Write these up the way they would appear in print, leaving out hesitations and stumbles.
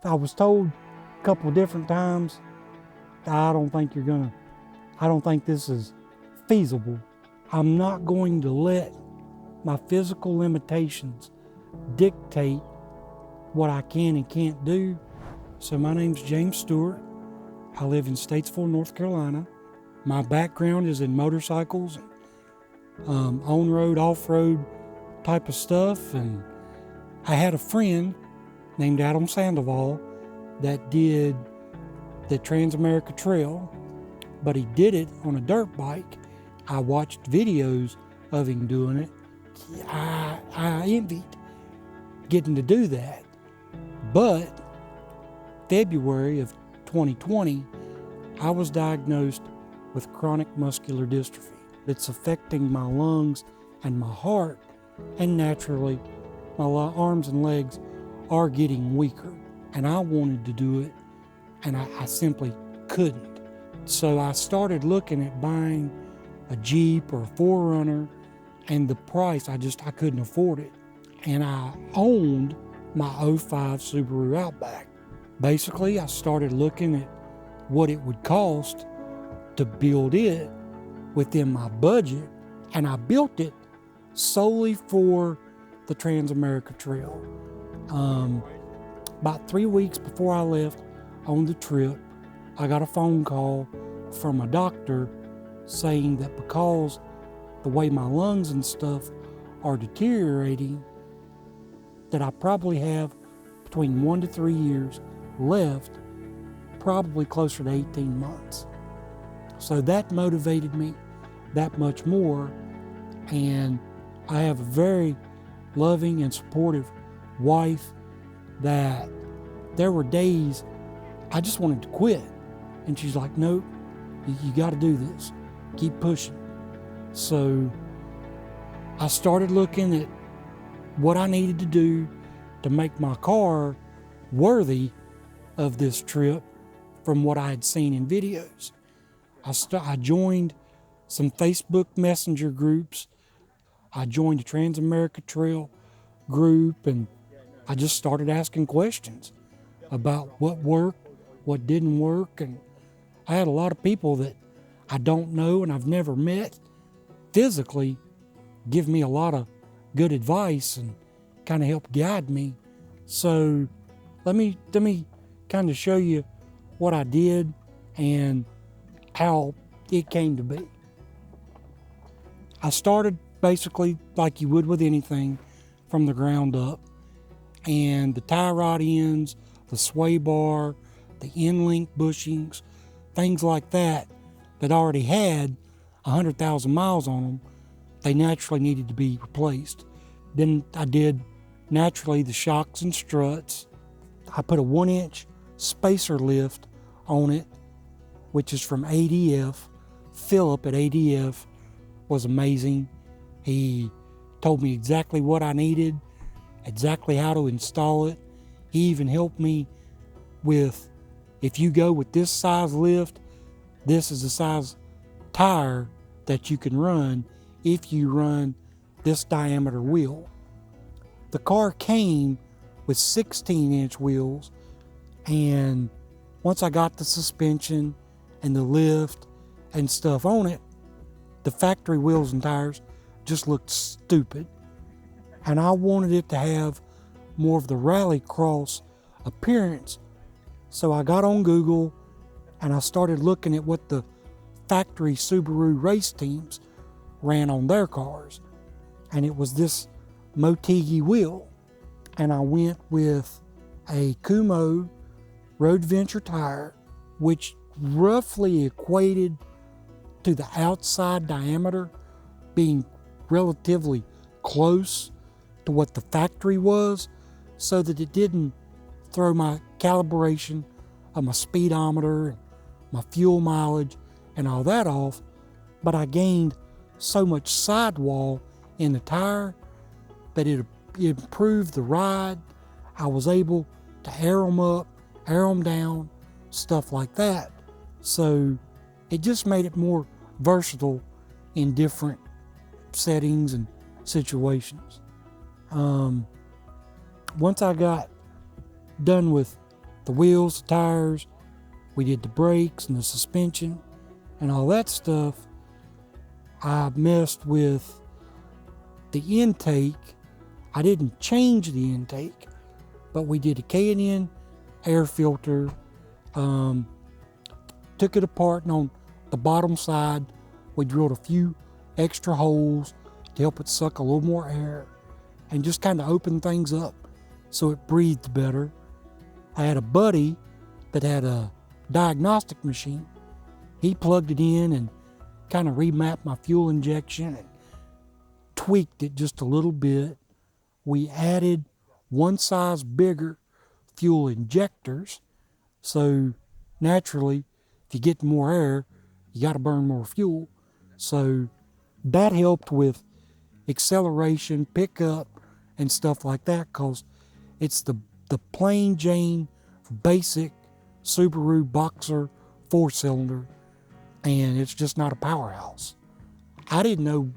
I was told a couple of different times, I don't think this is feasible. I'm not going to let my physical limitations dictate what I can and can't do. So my name's James Stewart. I live in Statesville, North Carolina. My background is in motorcycles, on-road, off-road type of stuff. And I had a friend named Adam Sandoval that did the Trans-America Trail, but he did it on a dirt bike. I watched videos of him doing it. I envied getting to do that. But February of 2020, I was diagnosed with chronic muscular dystrophy. It's affecting my lungs and my heart, and naturally, my arms and legs are getting weaker. And I wanted to do it, and I simply couldn't. So I started looking at buying a Jeep or a 4Runner, and the price, I couldn't afford it. And I owned my '05 Subaru Outback. Basically, I started looking at what it would cost to build it within my budget, and I built it solely for the Trans-America Trail. About 3 weeks before I left on the trip, I got a phone call from a doctor saying that because the way my lungs and stuff are deteriorating, that I probably have between 1 to 3 years left, probably closer to 18 months. So that motivated me that much more, and I have a very loving and supportive wife that there were days I just wanted to quit, and she's like, nope, you got to do this, keep pushing. So I started looking at what I needed to do to make my car worthy of this trip from what I had seen in videos. I joined some Facebook Messenger groups. I joined the Trans-America Trail group, and I just started asking questions about what worked, what didn't work. And I had a lot of people that I don't know and I've never met physically give me a lot of good advice and kind of help guide me. So let me kind of show you what I did and how it came to be. I started basically like you would with anything, from the ground up, and the tie rod ends, the sway bar, the end link bushings, things like that already had 100,000 miles on them, they naturally needed to be replaced. Then I did naturally the shocks and struts. I put a 1-inch spacer lift on it, which is from ADF. Philip at ADF was amazing. He told me exactly what I needed, exactly how to install it. He even helped me with, if you go with this size lift, this is the size tire that you can run if you run this diameter wheel. The car came with 16-inch wheels, and once I got the suspension and the lift and stuff on it, the factory wheels and tires just looked stupid. And I wanted it to have more of the rallycross appearance. So I got on Google and I started looking at what the factory Subaru race teams ran on their cars. And it was this Motegi wheel. And I went with a Kumo Road Venture tire, which roughly equated to the outside diameter being relatively close to what the factory was, so that it didn't throw my calibration of my speedometer and my fuel mileage and all that off. But I gained so much sidewall in the tire that it improved the ride. I was able to air them up, air them down, stuff like that. So it just made it more versatile in different settings and situations. Once I got done with the wheels, the tires, we did the brakes and the suspension and all that stuff. I messed with the intake. I didn't change the intake, but we did a K&N air filter, took it apart, and on the bottom side, we drilled a few extra holes to help it suck a little more air and just kind of open things up so it breathed better. I had a buddy that had a diagnostic machine. He plugged it in and kind of remapped my fuel injection and tweaked it just a little bit. We added one size bigger fuel injectors, so naturally, if you get more air, you got to burn more fuel. So that helped with acceleration, pickup, and stuff like that, because it's the plain Jane basic Subaru Boxer 4-cylinder, and it's just not a powerhouse. I didn't know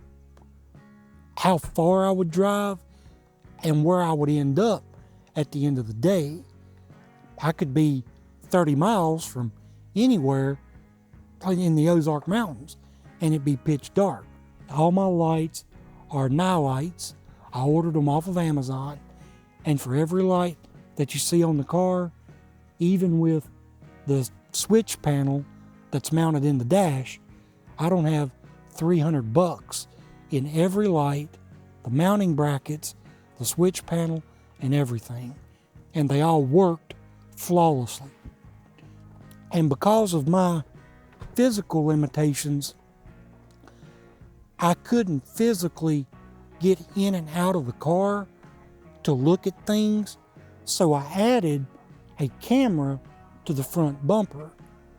how far I would drive and where I would end up at the end of the day. I could be 30 miles from anywhere in the Ozark Mountains and it'd be pitch dark. All my lights are Nilights. I ordered them off of Amazon, and for every light that you see on the car, even with the switch panel that's mounted in the dash, I don't have $300 in every light, the mounting brackets, the switch panel, and everything. And they all worked flawlessly. And because of my physical limitations, I couldn't physically get in and out of the car to look at things, so I added a camera to the front bumper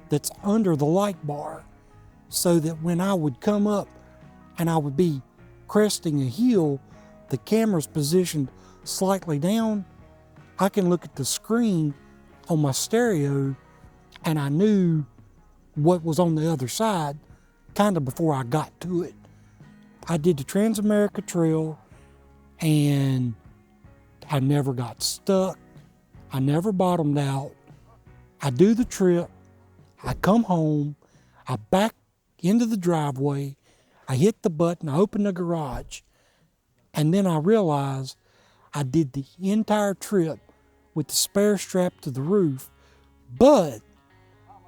that's under the light bar, so that when I would come up and I would be cresting a hill, the camera's positioned slightly down, I can look at the screen on my stereo and I knew what was on the other side kind of before I got to it. I did the Transamerica Trail and I never got stuck. I never bottomed out. I do the trip. I come home. I back into the driveway. I hit the button. I open the garage. And then I realize I did the entire trip with the spare strap to the roof, but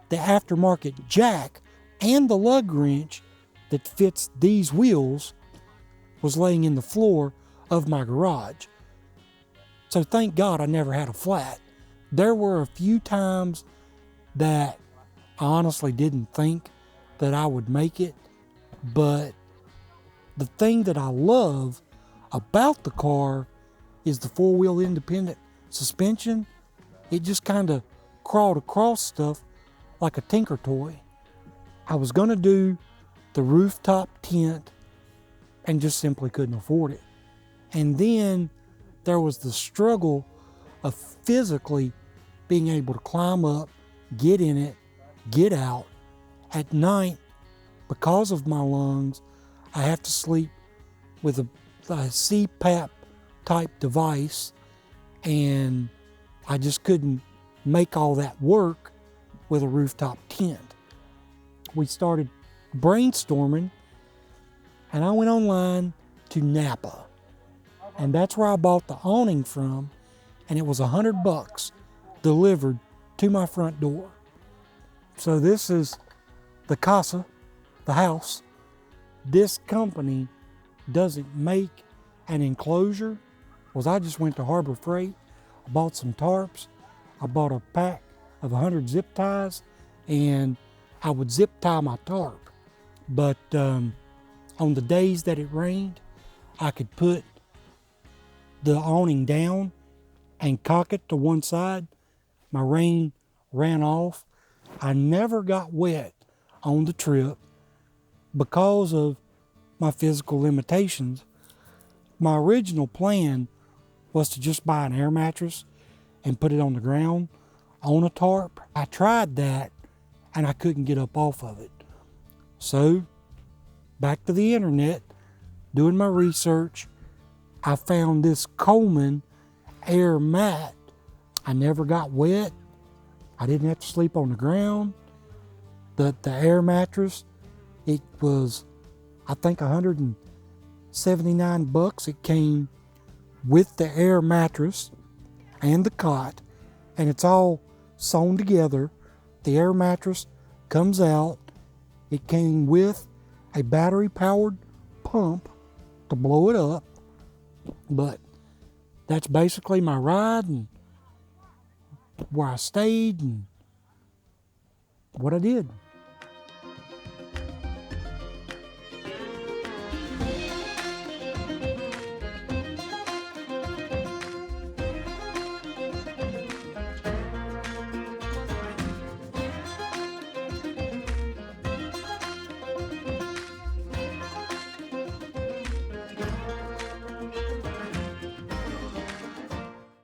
the aftermarket jack and the lug wrench that fits these wheels was laying in the floor of my garage. So thank God I never had a flat. There were a few times that I honestly didn't think that I would make it, but the thing that I love about the car is the four-wheel independent suspension. It just kind of crawled across stuff like a tinker toy. I was going to do the rooftop tent and just simply couldn't afford it. And then there was the struggle of physically being able to climb up, get in it, get out. At night, because of my lungs, I have to sleep with a CPAP type device, and I just couldn't make all that work with a rooftop tent. We started brainstorming, and I went online to Napa, and that's where I bought the awning from, and it was $100 delivered to my front door. So this is the casa, the house. This company doesn't make an enclosure. I just went to Harbor Freight, I bought some tarps, I bought a pack of 100 zip ties, and I would zip tie my tarp. But on the days that it rained, I could put the awning down and cock it to one side. My rain ran off. I never got wet on the trip because of my physical limitations. My original plan was to just buy an air mattress and put it on the ground on a tarp. I tried that and I couldn't get up off of it. So, back to the internet, doing my research, I found this Coleman air mat. I never got wet. I didn't have to sleep on the ground. The air mattress, it was, I think, $179. It came with the air mattress and the cot, and it's all sewn together. The air mattress comes out. It came with a battery-powered pump to blow it up. But that's basically my ride and where I stayed and what I did.